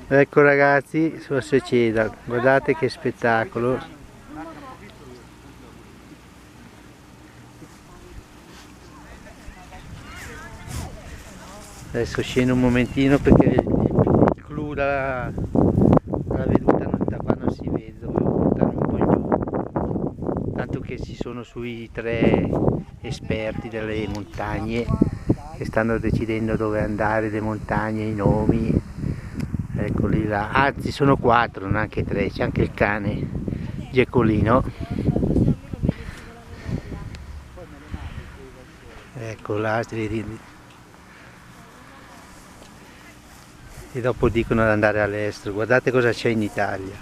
Ecco ragazzi, sulla Seceda, guardate che spettacolo. Adesso scendo un momentino perché il clou dalla veduta da qua non si vede, dovevo portarmi un po' in giù. Tanto che ci sono sui 3 esperti delle montagne che stanno decidendo dove andare, le montagne, i nomi. Eccoli là, anzi sono 4, non anche 3, c'è anche il cane Geckolino. Ecco là, e dopo dicono di andare all'estero. Guardate cosa c'è in Italia.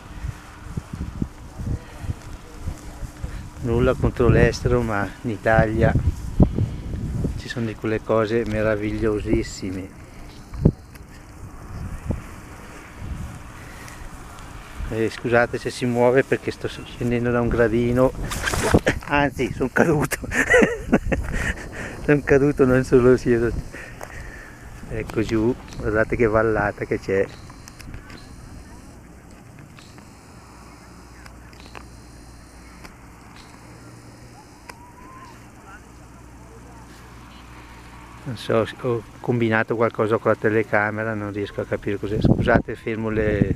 Nulla contro l'estero, ma in Italia ci sono di quelle cose meravigliosissime. Scusate se si muove perché sto scendendo da un gradino, anzi sono caduto. Sono caduto, non solo io. Ecco giù, guardate che vallata che c'è. Non so, ho combinato qualcosa con la telecamera, non riesco a capire cos'è. Scusate, fermo le